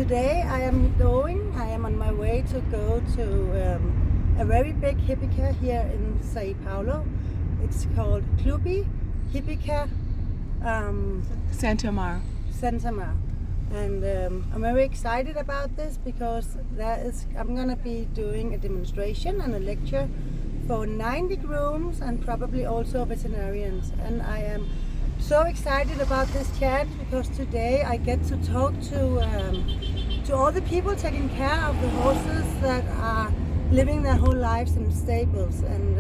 today I am on my way to go to a very big hippica here in Sao Paulo. It's called Clube Hippica Santa Amaro. And I'm very excited about this because I'm going to be doing a demonstration and a lecture for 90 grooms and probably also veterinarians. And I am so excited about this chance because today I get to talk to all the people taking care of the horses that are living their whole lives in stables, and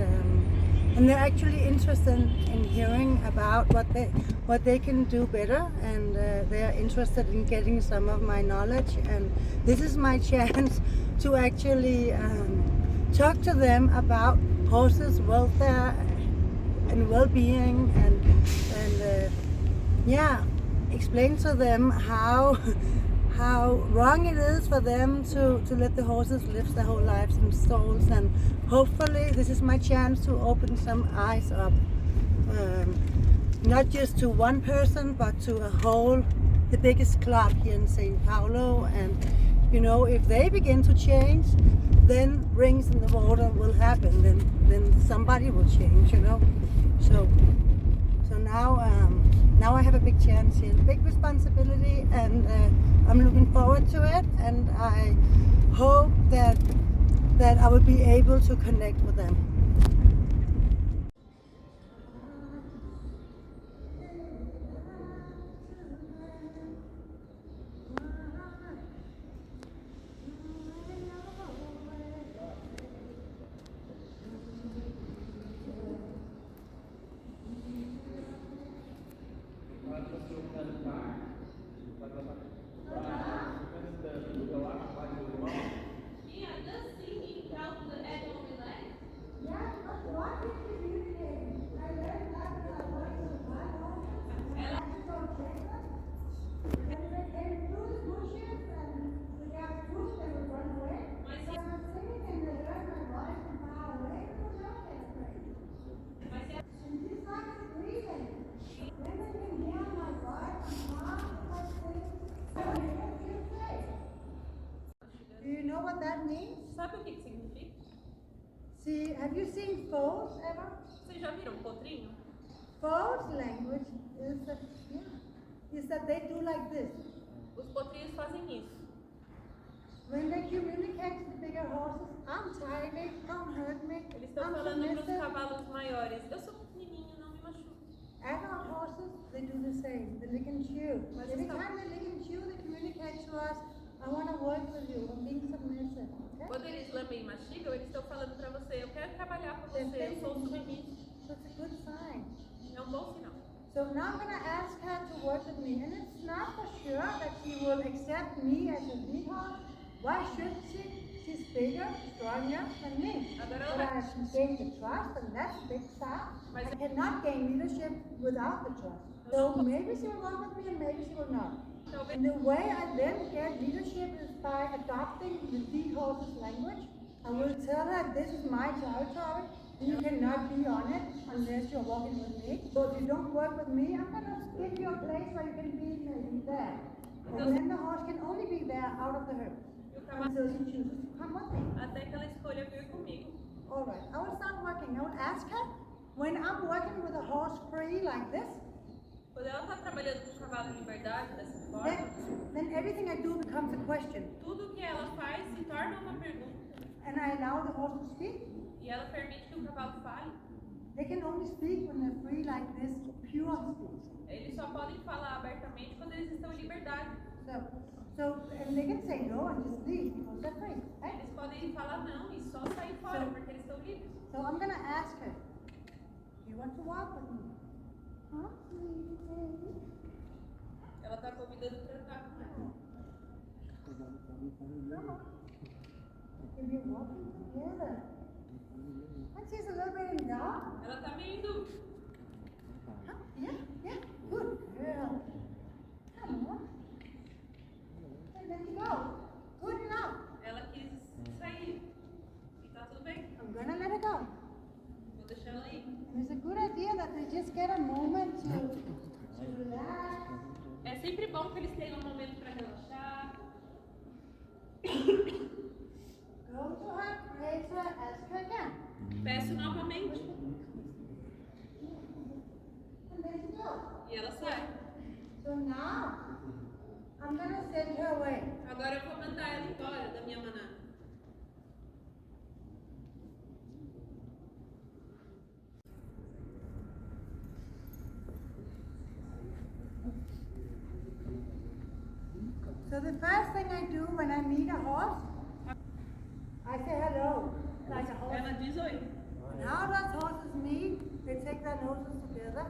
they're actually interested in hearing about what they can do better, and they're interested in getting some of my knowledge, and this is my chance to actually talk to them about horses' welfare and well-being, and explain to them how wrong it is for them to let the horses live their whole lives in stalls. And hopefully this is my chance to open some eyes up, not just to one person but to the biggest club here in Sao Paulo. And if they begin to change, then rings in the water will happen, then somebody will change, so now I have a big chance here, big responsibility, and I'm looking forward to it, and I hope that I will be able to connect with them. Do you know what that means? Sabe o que significa? See, have you seen foals ever? Vocês já viram potrinho? Foals language is that they do like this. Os potrinhos fazem isso. When they communicate to bigger horses, I'm tiny, don't hurt me. Eles estão falando para os cavalos maiores: eu sou pequenininho, não me machuque. Adult horses, they do the same. They lick and chew. Every time they lick and chew, they communicate to us, I want to work with you, I'm being submissive. Okay? Quando eles lambem e mastigam, eles estão falando para você: eu quero trabalhar com você, eu sou submisso. So it's a good sign. É bom sinal. So now I'm going to ask her to work with me, and it's not for sure that she will accept me as a lead horse. Why should she? She's bigger, stronger than me. But I have gained the trust, and that's a big start. I cannot gain leadership without the trust. So maybe she will work with me, and maybe she will not. And the way I then get leadership is by adopting the lead horse's language. I will tell her this is my territory. You cannot be on it unless you're walking with me. So if you don't work with me, I'm going to give you a place where you can be maybe there. And then the horse can only be there out of the herd until she chooses to come with me. Até que ela escolha vir comigo. All right, I will start working. I will ask her, when I'm working with a horse free like this, Quando ela está trabalhando com o cavalo em liberdade dessa forma, then everything I do becomes a question. tudo que ela faz se torna uma pergunta. And I allow the horse to speak. E ela permite que o cavalo fale. They can only speak when they're free like this, pure speech. Eles só podem falar abertamente quando eles estão em liberdade. And they can say no and just leave because they're free. Right? Eles podem falar não e só sair fora porque eles estão livres. So I'm going to ask her, do you want to walk with me? Huh? Ela está convidando para andar com ela. If you're walking together. And she's a little bit in doubt. Ela está meio em dúvida. Huh? Yeah. Good girl. Come on. And let you go. Good enough. Ela quis sair. E tá tudo bem. I'm gonna let her go. Vou deixar ela ir. And it's a good idea that they just get a moment to relax. É sempre bom que eles tenham um momento para relaxar. Go to her, praise her, ask her again. Peço novamente. And there she goes. E ela sai. So now, I'm gonna send her away. Agora eu vou mandar ela embora da minha manada. So the first thing I do when I meet a horse, I say hello, like a horse. Ela diz oi. And how does horses meet? They take their noses together.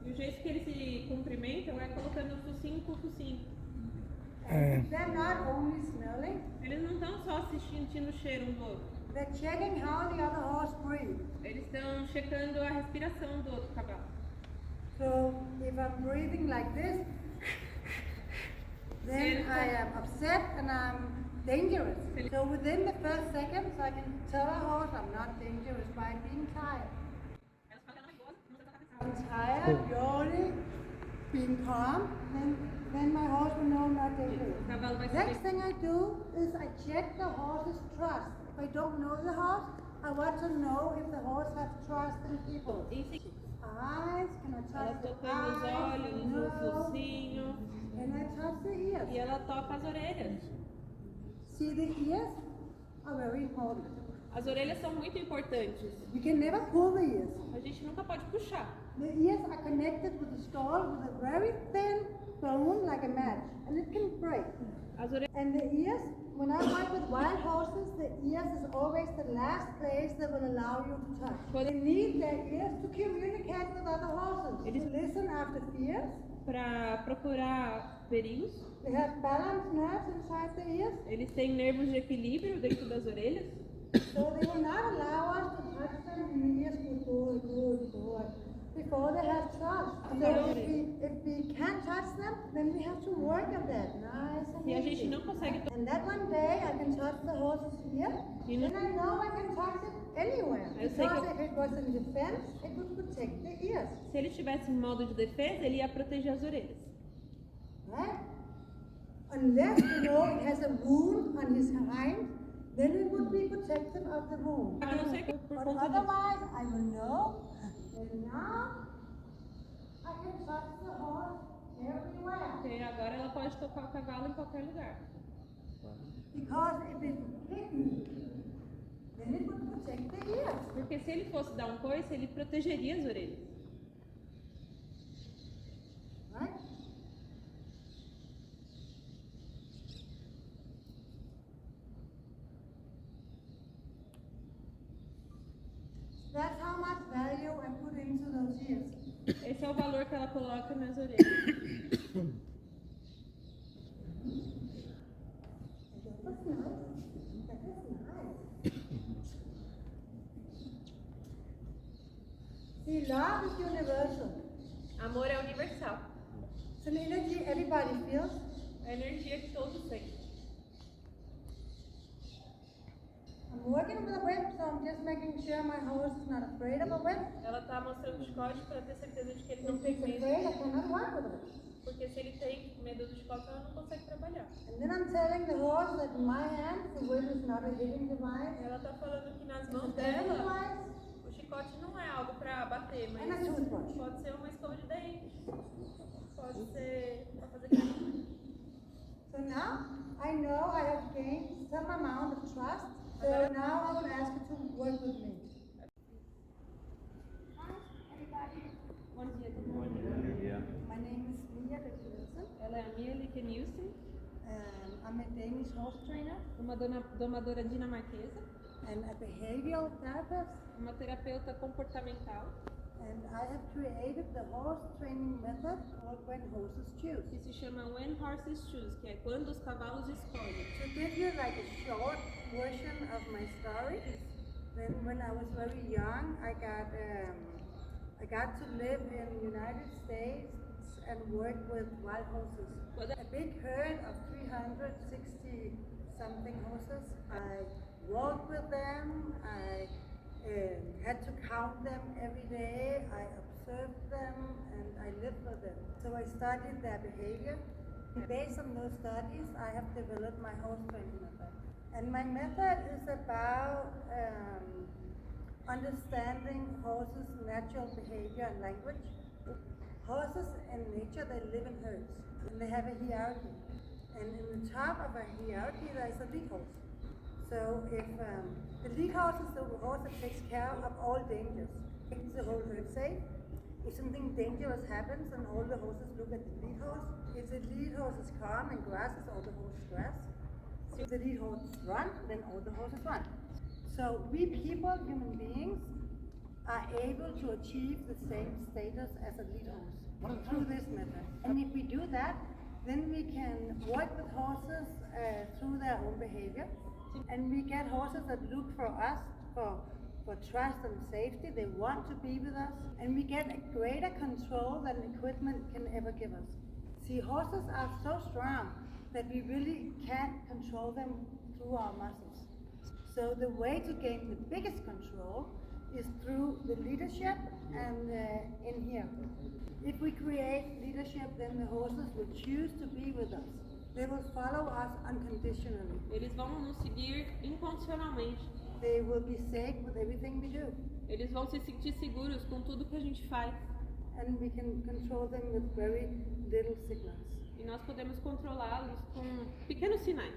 E o jeito que eles se cumprimentam é colocando o focinho com o focinho. And they're not only smelling, Eles não estão só se sentindo o cheiro um do outro. they're checking how the other horse breathes. Eles estão checando a respiração do outro cavalo. So if I'm breathing like this, then I am upset and I'm dangerous. So within the first seconds, I can tell a horse I'm not dangerous by being tired. I'm tired, yawning, being calm, then my horse will know I'm not dangerous. O cavalo vai Next saber. thing I do is I check the horse's trust. If I don't know the horse, I want to know if the horse has trust in people. Em seguida, Eyes, can I ela touch the tocando os eyes? olhos, No. o focinho. Can I touch the ears? E ela toca as orelhas. See, the ears are very important. As orelhas são muito importantes. You can never pull the ears. A gente nunca pode puxar. The ears are connected with the skull with a very thin bone like a match, and it can break. As orelhas. And the ears, when I work with wild horses, the ears is always the last place that will allow you to touch. They need their ears to communicate with other horses. To listen after fears. Para procurar perigos, They have balance nerves inside the ears, eles têm nervos de equilíbrio dentro das orelhas. so they will not allow us to touch them in the ears before they have trust. So if we can't touch them, then we have to work on that. Nice and E a gente easy. não consegue tocar. And that one day I can touch the horse's ear, You know- then I know I can touch it anywhere. I think Because if it was in defense, it would protect the ears, Se ele estivesse em modo de defesa, ele ia proteger as orelhas. right? Unless you know it has a wound on his hind, then it would be protective of the wound. A não ser que por But conta disso. otherwise, I will know. And now I can touch the horse everywhere. Porque agora ela pode tocar o cavalo em qualquer lugar. Because if it's hidden, then it would protect the ears. Porque se ele fosse dar um coice, ele protegeria as orelhas. Right? That's how much value I put into those ears. Esse é o valor que ela coloca nas orelhas. That was nice. That was nice. See, love is universal. Amor é universal. It's an energy everybody feels. É a energia que todos sentem. I'm working with a whip, so I'm just making sure my horse is not afraid of a whip. Ela tá mostrando o chicote para ter certeza de que ele não If tem he's medo. afraid, I cannot work with it. Porque se ele tem medo do chicote, ela não consegue trabalhar. And then I'm telling the horse that in my hands, the whip is not a hitting device. Ela tá falando que nas It's a mãos bending dela, device o chicote não é algo para bater, and a mas toothbrush. pode ser uma escova de dente. Pode ser para fazer carinho. So now I know I have gained some amount of trust. So now I will ask you to work with me. Hi, everybody. Bom dia, todo mundo. My name is Mia Lykke Nielsen. Ela é a Mia Lykke Nielsen, I'm a Danish horse trainer uma domadora dinamarquesa, and a behavioral therapist. uma terapeuta comportamental, And I have created the horse training method called When Horses Choose. que se chama When Horses Choose, que é quando os cavalos escolhem. To give you like a short version of my story, then when I was very young, I got to live in the United States and work with wild horses. A big herd of 360 something horses. I walked with them. I had to count them every day. I observed them and I lived with them. So I studied their behavior Based on those studies, I have developed my horse training method. And my method is about understanding horses' natural behavior and language. Horses in nature, they live in herds, and they have a hierarchy. And in the top of a hierarchy, there is a lead horse. So if the lead horse is the horse that takes care of all dangers, keeps the whole herd safe. If something dangerous happens, then all the horses look at the lead horse. If the lead horse is calm and grasses, all the horses grass. If the lead horse run, then all the horses run. So we people, human beings, are able to achieve the same status as a lead horse through this method. And if we do that, then we can work with horses through their own behavior. And we get horses that look for us for trust and safety. They want to be with us. And we get a greater control than equipment can ever give us. See, horses are so strong that we really can't control them through our muscles. So the way to gain the biggest control is through the leadership and in here. If we create leadership, then the horses will choose to be with us. They will follow us unconditionally. Eles vão nos seguir incondicionalmente. They will be safe with everything we do. Eles vão se sentir seguros com tudo que a gente faz. And we can control them with very little signals. E nós podemos controlá-los com pequenos sinais.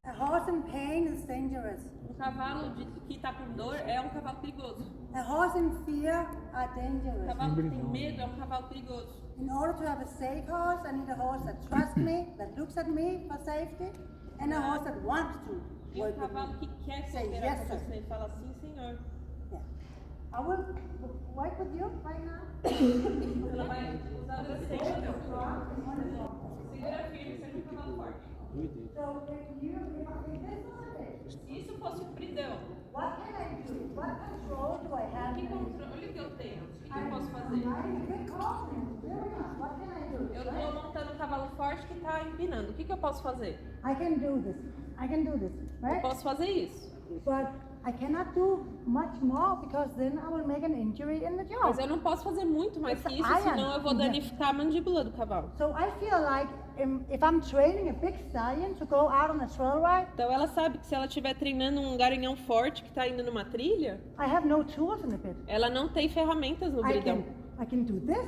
A horse in pain is dangerous. Cavalo que está com dor é cavalo perigoso. A horse in fear are dangerous. Cavalo que tem medo é cavalo perigoso. In order to have a safe horse, I need a horse that trusts me, that looks at me for safety, and a horse that wants to work with Cavalo me. que quer Say cooperar yes, com sir. você, fala sim, senhor. Yeah. I will work with you right now. Ela vai usar você. Segura firme, seja cavalo forte. So if this was it, Se isso fosse o bridão, what can I do? What control do I have? que controle que eu tenho? O que eu posso fazer? I'm a big horse. What can I do? Eu estou montando um cavalo forte que está empinando. O que eu posso fazer? I can do this. I can do this, Eu right? posso fazer isso. But I cannot do much more because then I will make an injury in the jaw. Mas eu não posso fazer muito mais que isso, Iron. senão eu vou danificar a mandíbula do cavalo. So I feel like if I'm training a big stallion to go out on a trail ride, Então ela sabe que se ela estiver treinando um garanhão forte que está indo numa trilha, I have no tools in the pit. ela não tem ferramentas no bridão. I can do this,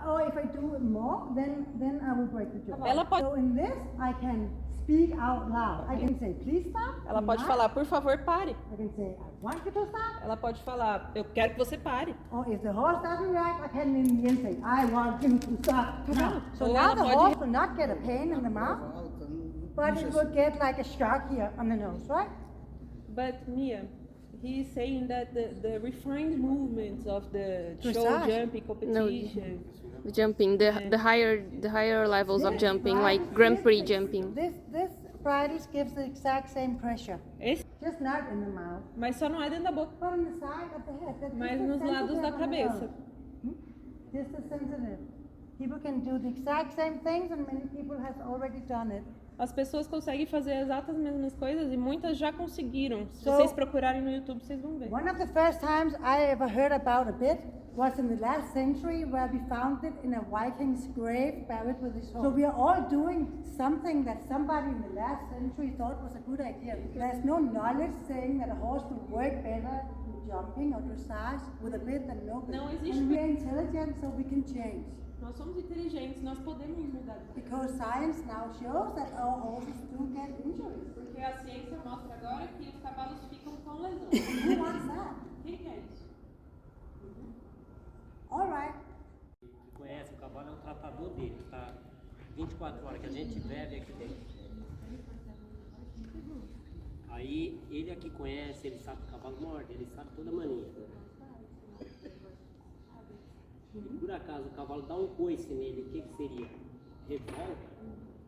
or if I do it more, then I will break the jaw. Ela pode- So in this, I can speak out loud. I can say, please stop. Ela do pode not. falar, por favor, pare. I can say, I want you to stop. Ela pode falar, eu quero que você pare. Or if the horse doesn't react, I can in the end say, I want you to stop now. So Ou now ela the pode- horse will not get a pain in the mouth, but it will get like a shock here on the nose, right? But Mia, he is saying that the refined movements of the show Dressage. jumping competition. The jumping, the higher levels of jumping, like Grand Prix jumping. This practice gives the exact same pressure, Esse, just not in the mouth, mas só não é dentro da boca, but on the side of the head. That's mas just nos lados sensitive da on the cabeça. nose. This is sensitive. People can do the exact same things, and many people has already done it. As pessoas conseguem fazer exatas mesmas coisas e muitas já conseguiram. Se So- vocês procurarem no YouTube, vocês vão ver. One of the first times I ever heard about a bit was in the last century, where we found it in a Viking's grave buried with his horse. So we are all doing something that somebody in the last century thought was a good idea. There's no knowledge saying that a horse will work better in jumping or dressage with a bit than no bit. Não existe- And we are intelligent, so we can change. Nós somos inteligentes, nós podemos mudar. Because science now shows that our horses do get injuries. Porque a ciência mostra agora que os cavalos ficam com lesão. Who wants that? Quem quer isso? All right. Conhece o cavalo, é um tratador dele, tá 24 horas que a gente bebe aqui dentro. Aí ele aqui conhece, ele sabe que o cavalo morde, ele sabe toda a mania. E por acaso o cavalo dá um coice nele, o que seria? Revolta?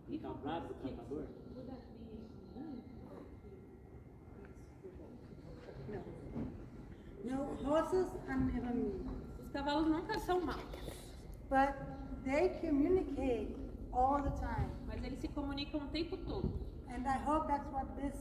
Fica bravo o tratador? No, horses are never mean. Os cavalos nunca são maus, But they communicate all the time. mas eles se comunicam o tempo todo. And I hope that's what this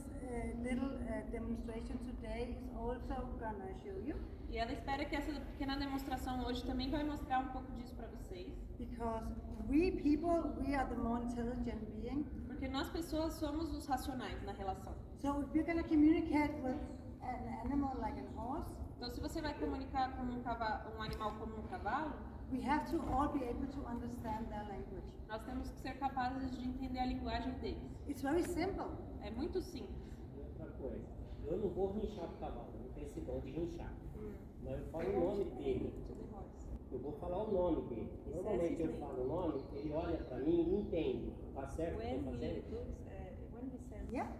little demonstration today is also gonna show you. E ela espera que essa pequena demonstração hoje também vai mostrar um pouco disso para vocês. Because we people, we are the more intelligent being. Porque nós pessoas somos os racionais na relação. So if you're gonna communicate with an animal like a horse, Então, se você vai comunicar com um animal como um cavalo, we have to all be able to understand their language. nós temos que ser capazes de entender a linguagem deles. It's very simple. É muito simples. E outra coisa, eu não vou rinchar pro cavalo, eu não tenho esse dom de rinchar. Mas eu falo o nome dele. Eu vou falar o nome dele. Normalmente eu falo o nome, ele olha pra mim e entende. Tá certo o que eu tô fazendo? Yeah?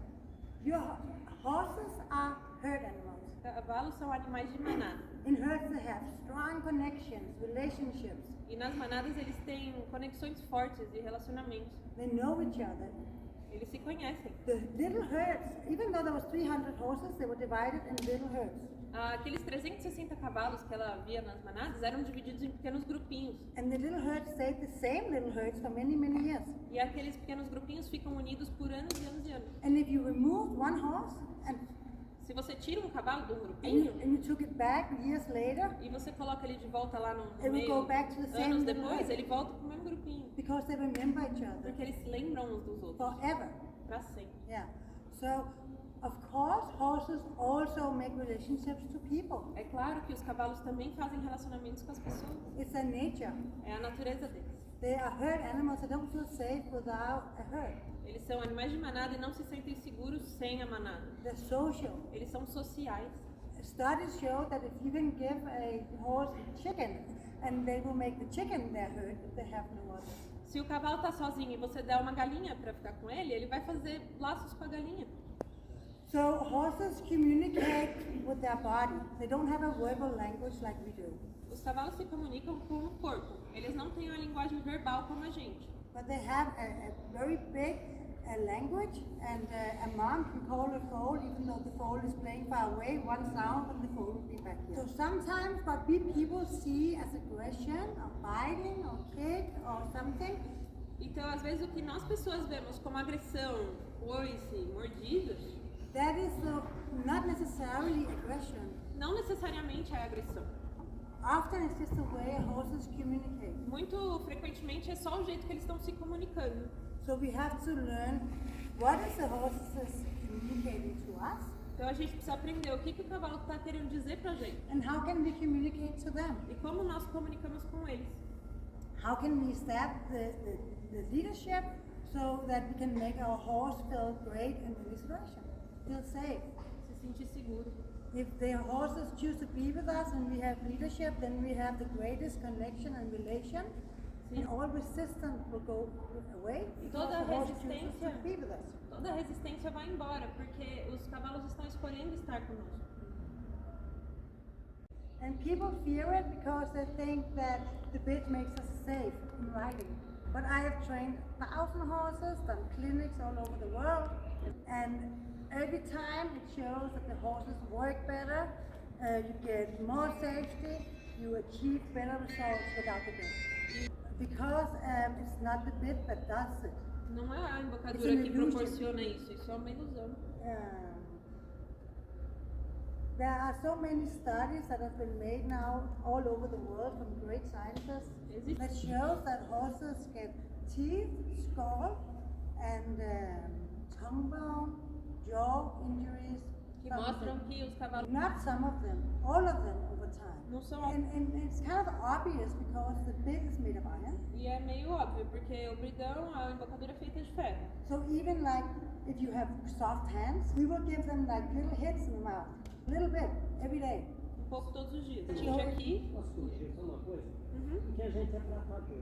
Your horses are herd animals. Cavalos são animais de manada. In herds they have strong connections, relationships. E nas manadas eles têm conexões fortes e relacionamentos. They know each other. Eles se conhecem. The little herds, even though there was 300 horses, they were divided in little herds. Aqueles 360 cavalos que ela via nas manadas eram divididos em pequenos grupinhos. And the little herds stayed the same little herds for many, many years. E aqueles pequenos grupinhos ficam unidos por anos e anos e anos. And if you remove one horse Se você tira um cavalo de um grupinho and you took it back years later, e você coloca ele de volta lá no it will go meio, back to the same anos little depois, herd. ele volta pro mesmo grupinho. Because they remember each other Porque eles se lembram uns dos outros. forever. Pra sempre. Yeah. So, of course, horses also make relationships to people. É claro que os cavalos também fazem relacionamentos com as pessoas. It's their nature. É a natureza deles. They are herd animals. They don't feel safe without a herd. Eles são animais de manada e não se sentem seguros sem a manada. They're social. Eles são sociais. Studies show that if you can give a horse chicken, and they will make the chicken their herd if they have no other. Se o cavalo tá sozinho e você der uma galinha para ficar com ele, ele vai fazer laços com a galinha. So horses communicate with their body. They don't have a verbal language like we do. Os cavalos se comunicam com o corpo. Eles não têm uma linguagem verbal como a gente. But they have a very big language, and a mom can call a foal even though the foal is playing far away, one sound and the foal will be back here. So sometimes what we people see as aggression or biting or kick or something, Então, às vezes, o que nós pessoas vemos como agressão, coice, mordidas, that is not necessarily aggression. não necessariamente é agressão. Often it's just the way horses communicate. Muito frequentemente é só o jeito que eles estão se comunicando. So we have to learn what is the horses communicating to us, Então a gente precisa aprender o que o cavalo está querendo dizer pra gente. and how can we communicate to them? E como nós comunicamos com eles. How can we step the leadership so that we can make our horse feel great in the situation, feel safe? Se sentir seguro. If the horses choose to be with us and we have leadership, then we have the greatest connection and relation, and all resistance will go away because Toda the horse chooses resistência, to be with us. toda resistência vai embora, porque os cavalos estão escolhendo estar conosco. And people fear it because they think that the bit makes us safe in riding. But I have trained 1,000 horses, done clinics all over the world, and every time it shows that the horses work better, you get more safety, you achieve better results without the bit. Because it's not the bit that does it. Não é a It's embocadura an que illusion. proporciona isso é uma ilusão. There are so many studies that have been made now all over the world from great scientists that shows that horses get teeth, skull, and tongue bone, jaw injuries. Que from mostram the- que os cavalos Not some of them, all of them over time. não são. And it's kind of obvious because the bit is made of iron. E é meio óbvio, porque o bridão, a embocadura é feita de ferro. So even like if you have soft hands, we will give them like little hits in the mouth, a little bit every day. Pouco todos os dias. A gente aqui. Posso sugerir só uma coisa? Uhum. Porque a gente é tratador.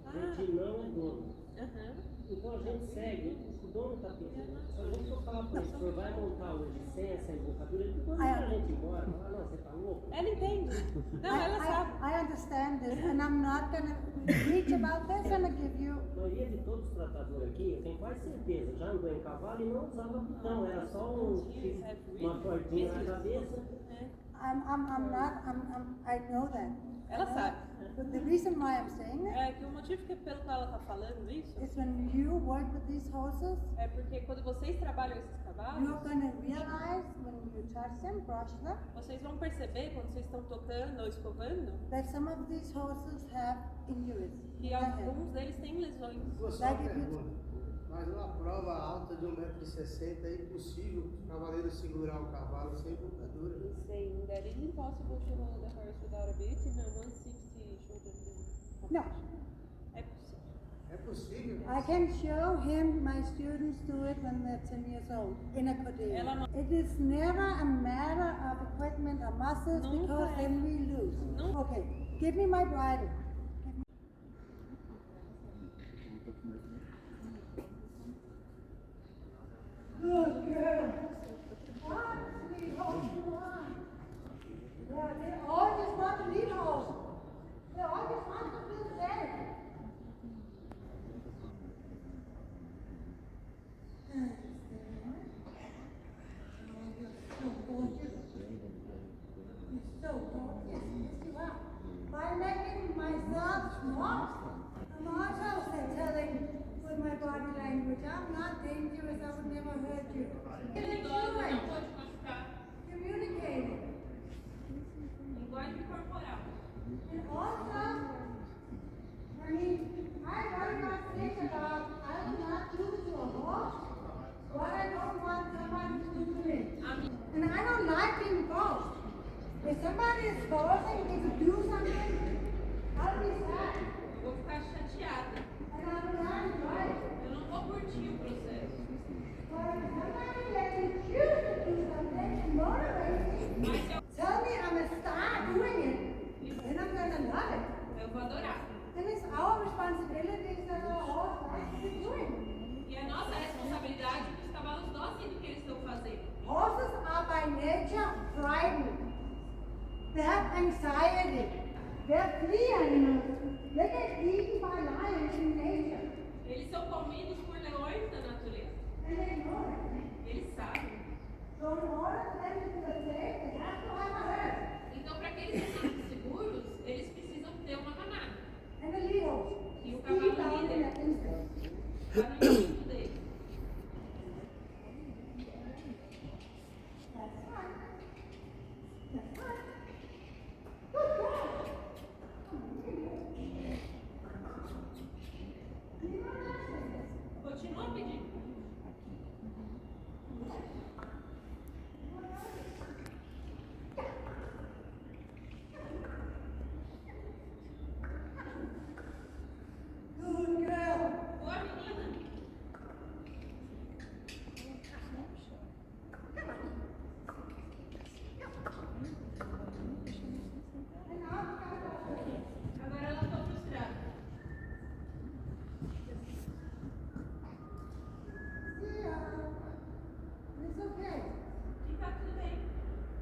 A gente não é dono. Uhum. Então a gente segue o que o dono está pedindo. Se a gente for falar para ele, o senhor vai montar hoje sem essa embocadura, ele depois manda a gente embora. Fala, não, você está louco? Ela entende. Não, ela sabe. I understand this, and I'm not gonna preach about this. I'm gonna give you. A maioria de todos os tratadores aqui, eu tenho quase certeza, já andou em cavalo e não usava botão, era só uma cordinha na cabeça. É. I know that. Ela sabe. But the reason why I'm saying that É que o motivo pelo qual ela está falando isso is when you work with these horses, é porque quando vocês trabalham esses cavalos, you're gonna realize when you touch them, brush them, vocês vão perceber quando vocês estão tocando ou escovando that some of these horses have injuries. que alguns deles têm lesões. Só uma pergunta. Mas uma prova alta de 1,60 m é impossível o cavaleiro segurar o cavalo sem bocadura. Saying that it's impossible to hold a horse without a bit in a 160 shoulder competition. No, É possível. É possível. I can show him, my students do it when they're 10 years old, in a Picadeiro. It is never a matter of equipment or muscles because then we lose. Okay, give me my bridle. Good girl. What sweet horse you are. Yeah, they all just want to lead horse. They all just want to feel safe. So gorgeous. Yes, you are. By making myself small, I'm also telling with my body language, I'm not dangerous, I would never hurt you. Perigosa, não vou te machucar. Communicating. Linguagem corporal. And also, I mean, I very much think about I will not do to a horse what I don't want someone to do to me. And I don't like being forced. If somebody is forcing me to do something, I'll be sad. Vou ficar chateada. And I will not enjoy it. Eu não vou curtir o processo. But if somebody lets me choose to do something and motivate me, tell me I'm a star doing it, then I'm going to love it. Eu vou adorar. Then it's our responsibility that our horse likes to be doing. E é nossa responsabilidade que os cavalos gostem do que eles estão fazendo. Horses are by nature frightened. They have anxiety. They're flea animals. They get eaten by lions in nature. Eles são comidos por leões da natureza. And they know it. Eles sabem. So in order for them to feel safe, they have to have a herd. Então, para que eles se sintam seguros, eles precisam ter uma manada. And a lead horse. E o Deep cavalo down in líder that instinct. está no instinto dele. That's right. That's right. Good girl. Continua pedindo. Good girl. Boa, menina. Agora ela está frustrada. It's okay. E tá tudo bem.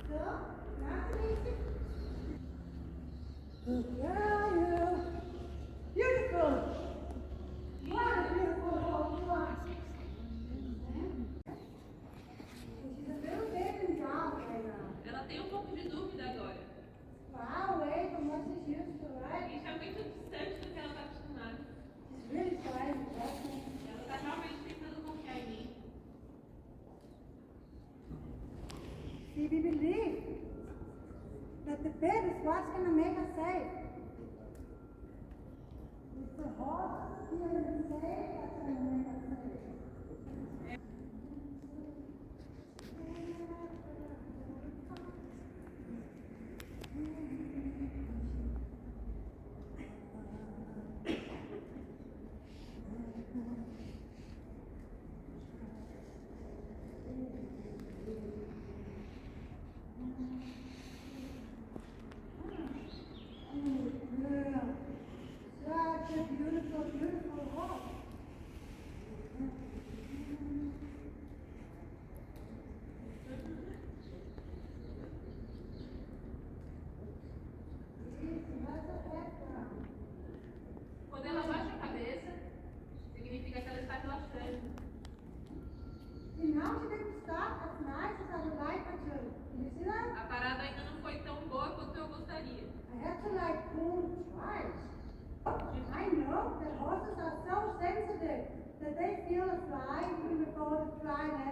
So, that's easy. Good girl, you. Beautiful. What a beautiful horse you are. She's a little bit in doubt right now. Ela tem um pouco de dúvida agora. Far away from what she's used to, right? Isso é muito distante do que ela está acostumada. She's really trying to help me. Ela está realmente tentando confiar em mim. See, we believe that the bed is what's going to make us safe. It's the horse feeling safe that's going to make us safe. Such a beautiful, beautiful horse.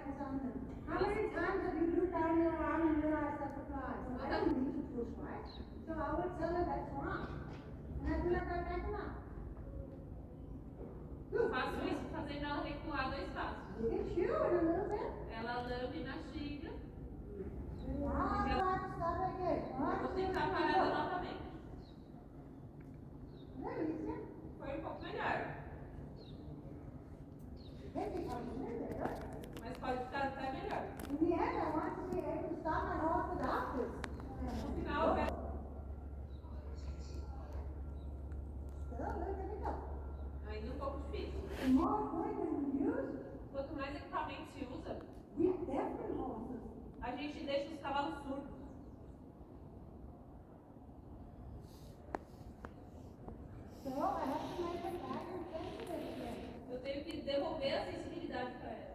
hands on them. How many times have you looked down your arm and realized that's a fly? I don't need to push, right? So I would tell her that's wrong. And I do not go back now. Faço isso fazendo ela recuar 2 passos. You can chew it a little bit. Ela lambe e mastiga. Now stop again. Vou tentar parada novamente. There, easier. Foi pouco melhor. Maybe I'm a little bit, right? Mas pode ficar até melhor. In the end, I want to be able to stop my horse without this. No final, eu quero... Still, look at it go. Ainda um pouco difícil. The more equipment we use, Quanto mais equipamento se usa, we have different horses. a gente deixa os cavalos surdos. So I have to make them back and sensitive again. Eu tenho que devolver a sensibilidade para elas.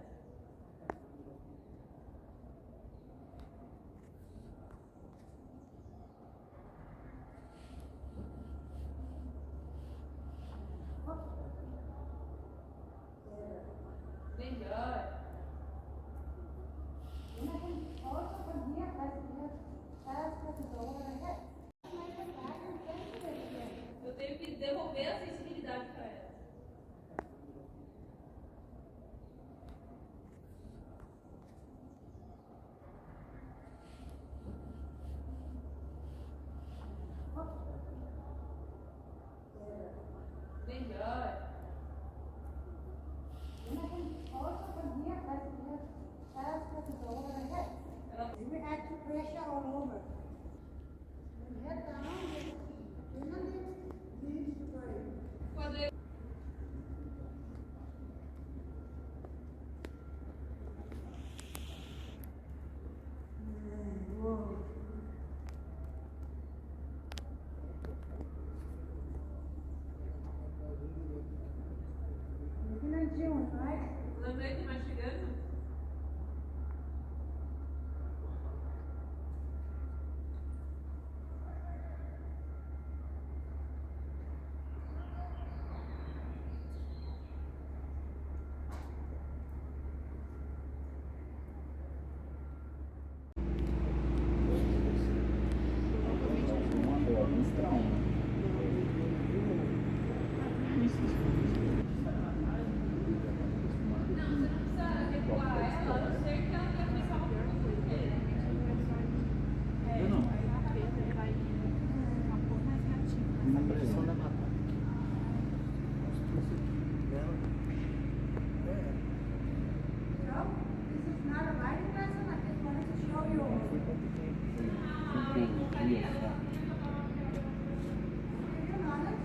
Melhor. And I can also from here, as the over ahead. Make them back and sensitive again. Eu tenho que devolver a sensibilidade para elas. Melhor. And I can also from here, as the over ahead. We add to pressure all over. And head down, leave straight. Quando eu... Whoa. Looking at June, right? Lembrei de mastigando? Não, você não precisa recuar ela, a não ser que ela tenha pensado um pouco inteira. A pressão da matar. So, this is not a riding lesson, I just wanted to show you. Give you knowledge.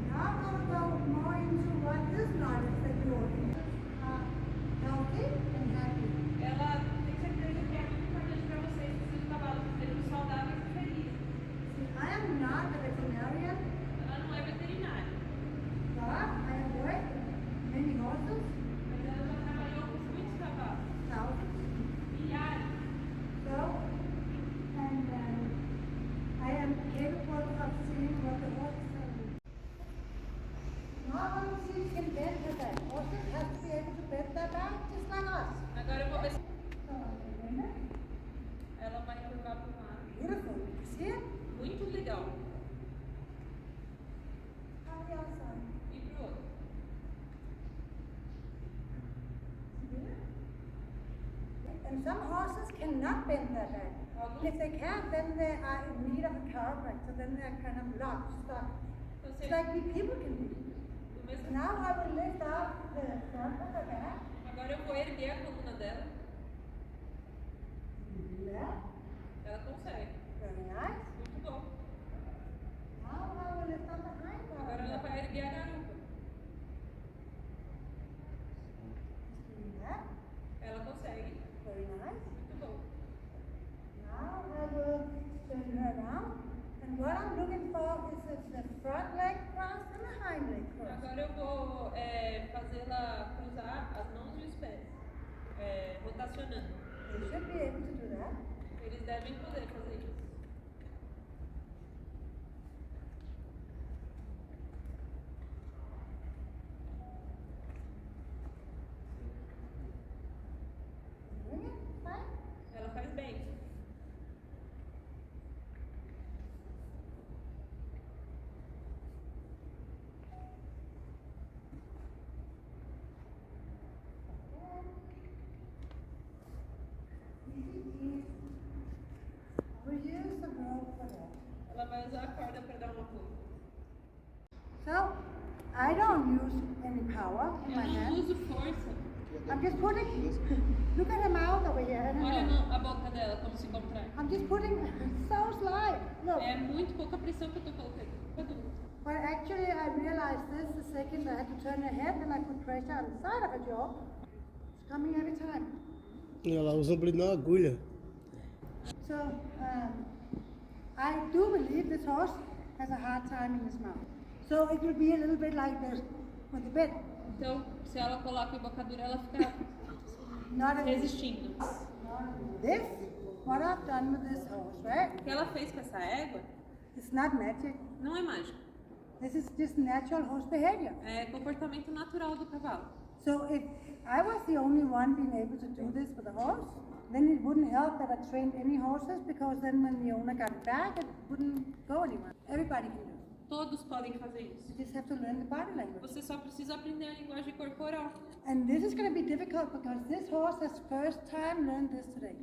Now I'm going to go more into what is knowledge that you are healthy and happy. Ela tem certeza que é muito importante para vocês que os cavalos sejam saudáveis e felizes. See, I am not a veterinarian, Ela não é veterinária, but I have worked with many horses, mas ela já trabalhou com muitos cavalos, thousands. milhares. So, and I am capable of seeing what the horse is doing. Not all seeds can bend their back. Horses have to be able to bend their back just like us. Agora eu vou ver se So, remember? ela vai curvar para um lado. Beautiful. You see it? Muito legal. On the outside. E pro outro. And some horses cannot bend their back. If they can't, then they are in need of a chiropractor. Then they're kind of locked, stuck. Então, It's se like we people can be. do mesmo... Now I will lift up the front of the back. Agora eu vou erguer a coluna dela. Do that. Ela consegue. Very nice. Muito bom. Now I will lift up the hind part. Agora ela vai erguer a garupa. Do that. Ela consegue. Very nice. Muito bom. Now I will turn her around. And what I'm looking for is the front leg cross and the hind leg cross. Agora eu vou fazê-la cruzar as mãos e os pés, rotacionando. They should be able to do that. Eles devem poder fazer isso. just putting, look at her mouth over here. Olha a boca dela, como se contrai. I'm just putting, so slight. Look. É muito pouca pressão que eu tô colocando. Cadê? But actually I realized this the second I had to turn her head and I put pressure on the side of her jaw. It's coming every time. Ela usa na agulha. So, I do believe this horse has a hard time in his mouth. So it will be a little bit like this with the bit. Então, se ela coloca embocadura, ela fica Not a resistindo. This, what I've done with this horse, right? O que ela fez com essa égua It's not magic. não é mágico. This is just natural horse behavior. É comportamento natural do cavalo. So if I was the only one being able to do this with the horse, then it wouldn't help that I trained any horses, because then when the owner got it back, it wouldn't go anywhere. Everybody can do it. Todos podem fazer isso. You just have to learn the body language. Você só precisa aprender a linguagem corporal. And this is going to be difficult because this horse has first time learned this today.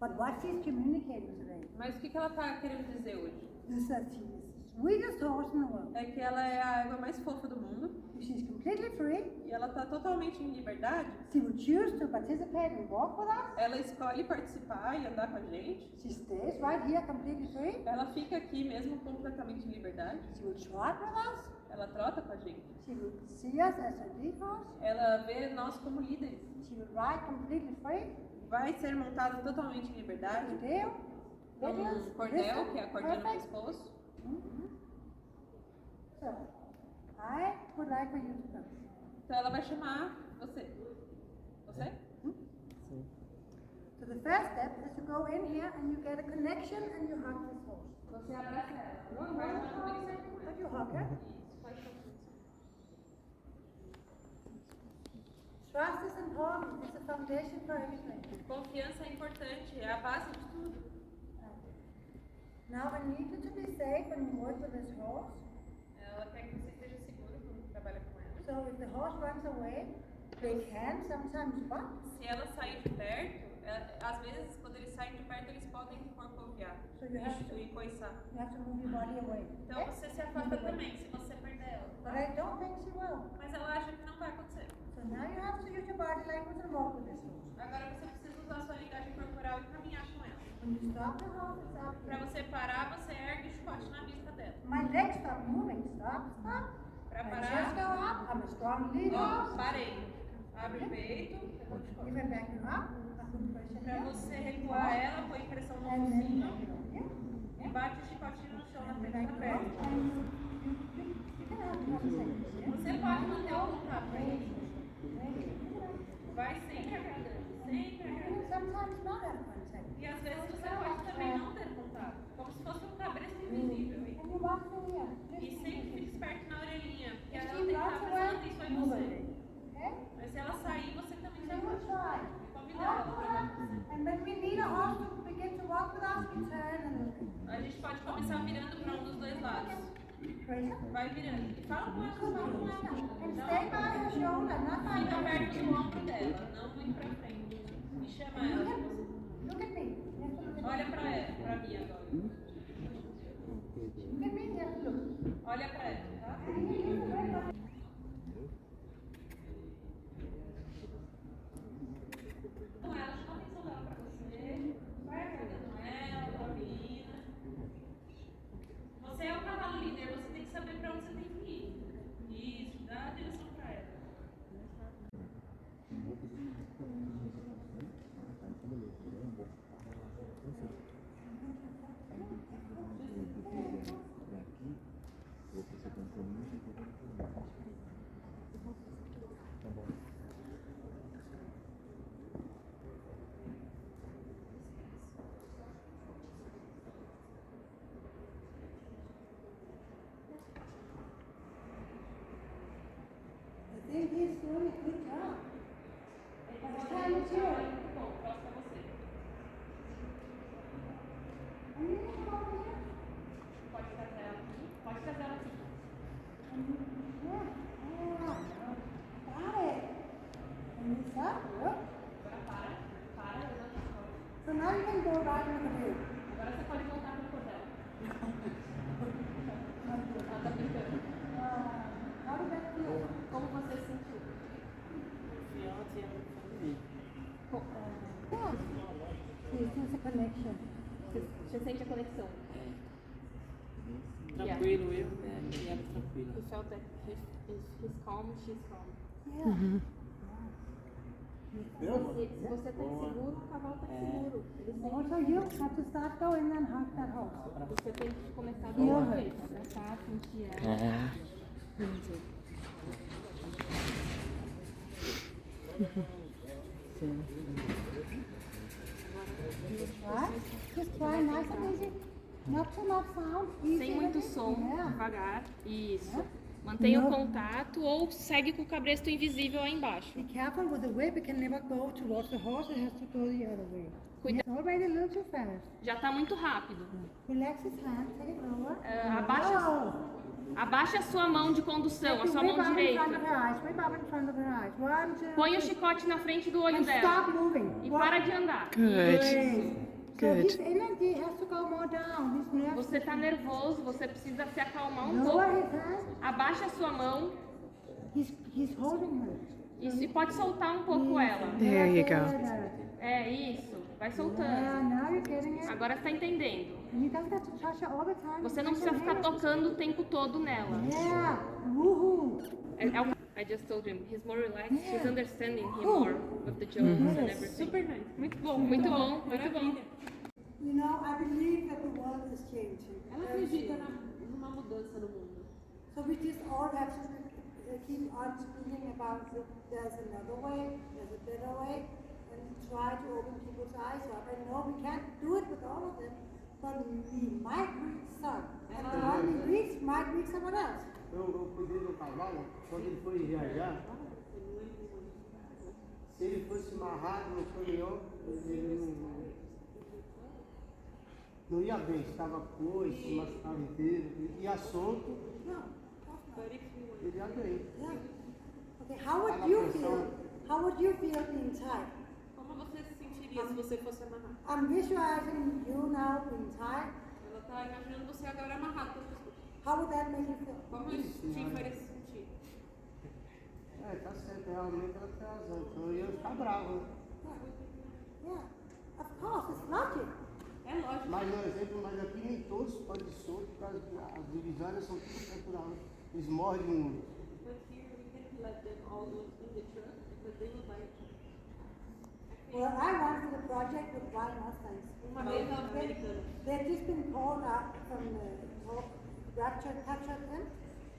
But what she's communicating today Mas o que ela está querendo dizer hoje? is that she is the sweetest horse in the world. É que ela é a égua mais fofa do mundo She's completely free. e ela está totalmente em liberdade. She will choose to participate and walk with us. Ela escolhe participar e andar com a gente. She stays right here completely free. Ela fica aqui mesmo completamente em liberdade. She will trot with us. Ela trota com a gente. She will see us as her lead horse. Ela vê nós como líderes. She will ride completely free. Vai ser montada totalmente em liberdade. Cordel. Um cordel, que é a cordinha no pescoço. So, I would like for you to come. Então ela vai chamar você. Você? So the first step is to go in here and you get a connection and you hug this horse. Você abraça ela. Não vai chamar você. But you hug her. Trust is important. It's a foundation for everything. Confiança é importante, é a base de tudo. Now I need you to be safe when you work with this horse. Ela quer que você esteja seguro quando trabalha com ela. So if the horse runs away, they can sometimes run. Se ela sair de perto, às vezes quando eles saem de perto eles podem corcoviar So you have to, e coiçar. you have to move your body away. Então você se afasta também se você perder ela. But I don't think she will. Mas ela acha que não vai acontecer. So now you have to use your body language and walk with this horse. Agora você precisa usar sua linguagem corporal e caminhar com ela. When you stop the horse, it's up Pra here. você parar, você ergue o chicote na vista dela. My legs stop moving. Stop, stop. Pra My chest go parar, up. I'm a strong lead ó, horse. parei. Abre o peito. If I back you up, I put pressure Pra here. você recuar ela, põe pressão no And then focinho here. e bate o chicotinho no chão na And frente like da that. perna. And you can have the conversation. Yeah? Você pode manter o contato aí. Vai sempre agradando, sempre agradando. Sometimes not have contact. E às vezes você pode também não ter contato, como se fosse um cabresto invisível. And you walk through here. E sempre fique esperto na orelhinha, porque If ela she tem que runs estar away, prestando atenção em move você. away. Okay? Mas se ela sair, você também So já you pode try. convidar ela para andar com você. And when we need a horse to begin to walk with us, we turn and look. A gente pode começar virando para um dos dois lados. Pressure. Vai virando. E fala com ela, fala com ela. And stay by her shoulder, not by Fica her perto do ombro dela, não muito pra frente. E chama ela. Look at me. You have to look at me. Olha pra ela, pra mim agora. Look at me. You have to look. Olha pra ela, tá? Com ela, chama a atenção dela pra você. Vai agradando ela, pra menina. Você é o cavalo líder, você tem que saber pra onde você tem que ir. Isso, dá a direção pra ela. I think he's doing a good job. Ele tá It's fazendo time um to trabalho you. muito bom, próximo a você. And you can go over here. Pode trazer ela aqui. Pode trazer ela aqui. Yeah. Got it. And it's up. Look. Agora para, levanta as costas. So now you can go right in the middle. Agora você pode voltar pro cordel. Ela tá brincando. How did that feel? Como você se sentiu? Confiante, connection. Você sente a conexão. Tranquilo, eu e ela tranquila. You felt that he's calm, she's calm. Yeah. Se você tá inseguro, o cavalo tá seguro. Eles têm Also, you have to start going and hug that horse. Você tem que começar a ver, abraçar, sentir ela. Right? Just try nice and easy. Not too much sound. Easy. Sem muito som, Yeah. devagar. Isso. Mantenha o contato ou segue com o cabresto invisível aí embaixo. Be careful with the whip. It can never go towards the horse. It has to go the other way. Cuida- It's already a little too fast. Já tá muito rápido. Relax his hand. Take it lower. Abaixa a sua mão de condução, a sua Whip mão up in front of direita. her eyes. Whip up in front of her eyes. 1, 2, Põe o 3. chicote na frente do olho And dela. stop moving. E para de andar. Good. So Good. his energy has to go more down. His nerves. Você tá nervoso, você precisa se acalmar um Lower pouco. his hand. Abaixa a sua mão He's holding her. e pode soltar um pouco ela. There you go. É isso, vai Yeah, soltando. now you're getting it. Agora você tá entendendo. You don't have to touch her all the time. Você não precisa ficar tocando o tempo todo nela. Yeah, woohoo. I just told him, he's more relaxed, she's understanding him more with the jokes and everything. Super nice. Muito bom, muito bom, muito bom. You know, I believe that the world is changing. Ela acredita numa mudança no mundo. So we just all have to keep on speaking about that there's another way, there's a better way, and try to open people's eyes up. I know we can't do it with all of them, but we might reach some. And the one we reach might reach someone else. Eu cuidei do cavalo quando ele foi viajar. Se ele fosse amarrado no caminhão, ele não ia bem, estava coice, machucava inteiro, ele ia solto, No. ele ia bem. Yeah. Okay, how would you feel? How would you feel being tied? Como você se sentiria se você fosse amarrado? I'm visualizing you now being tied. Ela tá imaginando você agora amarrado com as pessoas. How would that make you feel? Como isso te faria sentir? É, tá certo, realmente ela tem razão, então eu ia ficar bravo. Yeah. Of course, it's logic. É lógico. Mas, por exemplo, mas aqui nem todos podem solto, porque as divisórias são tudo procuradas. Eles mordem muito. But here we can't let them all go in the truck because they will bite. Well, I went to the project with wild Mustangs. Uma vez a americana. They've just been called out from the captured them.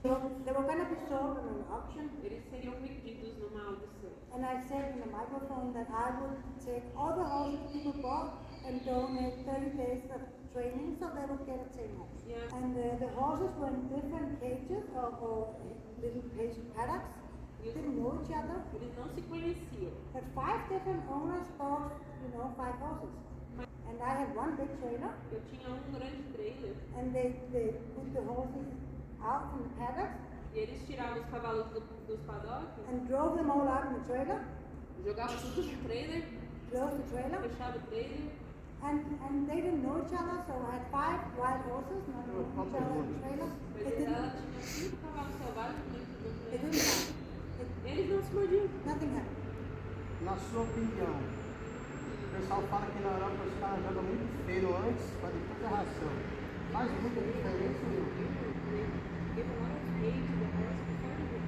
So they were going to be sold in an auction. Eles seriam vendidos numa audição. And I said in the microphone that I would take all the horses people bought and donate 30 days of training so they would get a tame horse. Yeah. And the horses were in different cages or little paddocks. Didn't know each other. Eles não se conheciam. But 5 different owners bought, 5 horses. And I had one big trailer, Eu tinha grande trailer and they put the horses out from the paddocks e eles tiravam os cavalos dos paddocks, and drove them all out in the trailer, jogavam tudo no trailer, closed the trailer, fechava o trailer. and they didn't know each other, so I had 5 wild horses, not knowing each other in the trailer. Mas It ela didn't, tinha 5 cavalos selvagens dentro do it trailer. didn't happen. Eles não se mordiam. Nothing happened. Na sua opinião, o pessoal fala que na Europa os caras jogam muito feio antes para depois a ração. Faz muita diferença, meu? Give a lot of hate to the horse before the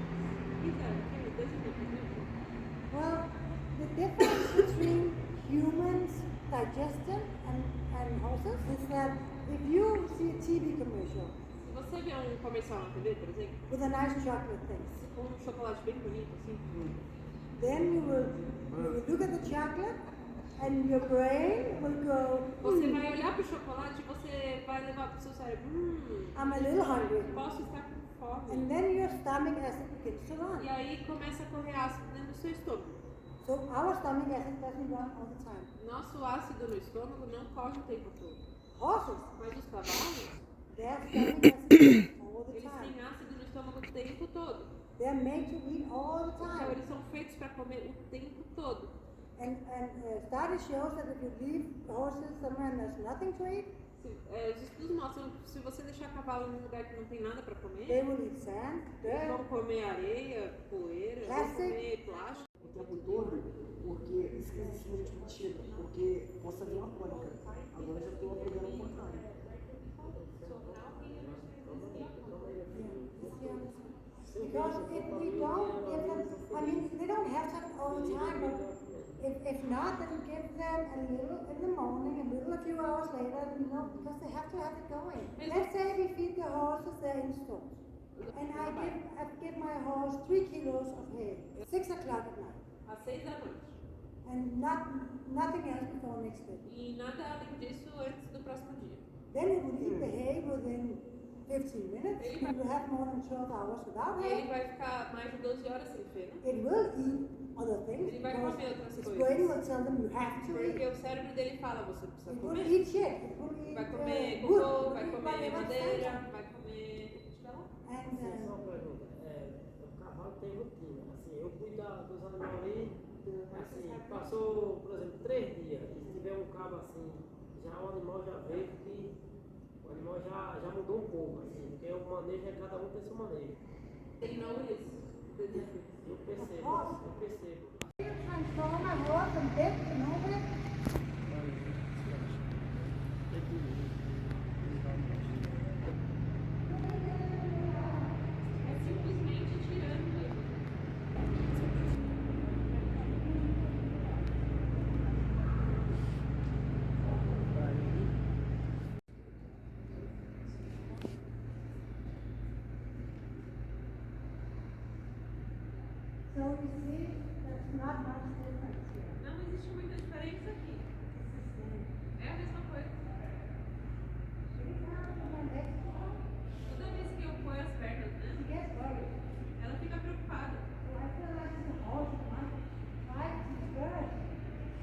He's okay, it doesn't make a difference. Well, the difference between humans' digestion and horses is that if you see a TV commercial Se você vê comercial na TV, por exemplo, with a nice chocolate thing, com chocolate bem bonito, assim, then you will look at the chocolate and your brain will go, você vai olhar pro chocolate e você vai levar pro seu cérebro, I'm a little hungry. posso estar com fome. And then your stomach acid begins to run. E aí começa a correr ácido dentro do seu estômago. So our stomach acid doesn't run all the time. Nosso ácido no estômago não corre o tempo todo. Horses, Mas os cavalos, their stomach acid all the eles time. têm ácido no estômago o tempo todo. They're made to eat all the Então time. eles são feitos para comer o tempo todo. And study shows that if you leave horses somewhere and there's nothing to eat, Os estudos mostram que se você deixar cavalo num lugar que não tem nada para comer, they will eat sand, eles dirt, vão comer areia, poeira, vão Plástico. comer plástico. o tempo todo, porque isso que existe muito mentira. porque possa vir uma pânica. Agora eu já estou aprendendo ao contrário. Because if we don't give them, I mean, they don't have that all the time, but if not, then give them a little in the morning, a little a few hours later, you know, because they have to have it going. Let's say we feed the horses there in store, and I give my horse 3 kilos of hay, 6 o'clock at night, Às 6 da noite. and nothing else before next day. E nada além disso antes do próximo dia. Then it will eat the hay within 15 minutes. It will have more than 12 hours without E ele hay. vai ficar mais de 12 horas sem feno. It will eat other things Ele vai because comer outras its coisas. brain will tell them you have to Porque eat. o cérebro dele fala, você precisa It will comer. eat shit. It will eat Vai comer wood. cocô, It vai will eat comer whatever madeira, stands. vai comer... Deixa eu lá. And Só uma pergunta. O cavalo tem rotina. Assim, eu cuido dos animais ali, assim, passou, por exemplo, 3 dias, e se tiver um cabo assim, já o animal já veio que o animal já mudou um pouco, assim, porque o manejo é cada um tem seu manejo. Treinou isso. Eu percebo. you transform a horse from dead to nowhere. É simplesmente tirando ele. So you see, that's not much difference here. Não existe muita diferença aqui. É a mesma coisa. Every time you want extra, Toda vez que eu ponho as pernas, she né? gets worried. Ela fica preocupada. So I feel like it's a horse might fight to first.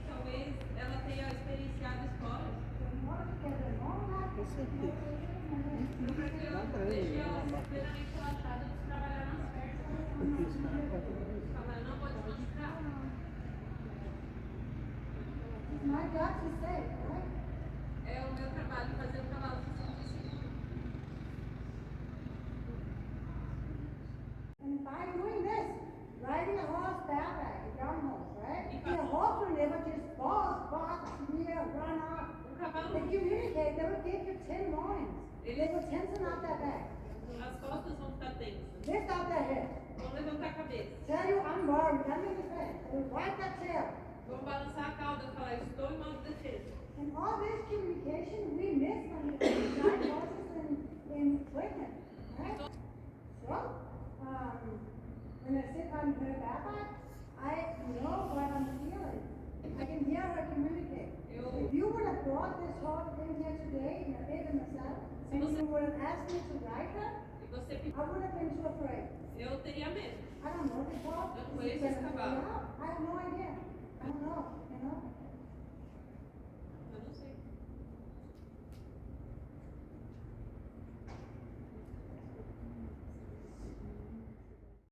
Talvez ela tenha experienciado esporas. So in order to get them all that, Com certeza. Para que eu deixe ela plenamente relaxada de trabalhar nas pernas. Fala, eu não vou te machucar. it's my job to say, right? É o meu trabalho fazer o cavalo se sentir seguro. And by doing this, riding a horse bareback, a young horse, right? The horse will never just bark, smear, run off. Cavalo, They communicate, they will give you 10 warnings. They will tension up their back, as costas vão ficar tensas. lift up their head, Vão levantar a cabeça. tell you I'm worried, I'm in defense. They will wipe that tail. Vão balançar a cauda e falar, estou em modo de defesa. And all this communication we miss when we ride horses in equipment, right? So, when I sit on her bareback, I know what I'm feeling. I can hear her communicate. If you would have brought this horse in here today in a bit in the saddle, and you would have asked me to ride her, E você I would have been too afraid. eu teria medo. I don't know this horse. Eu não Is it conheço esse gonna cavalo. figure out? I have no idea. I don't know, you know?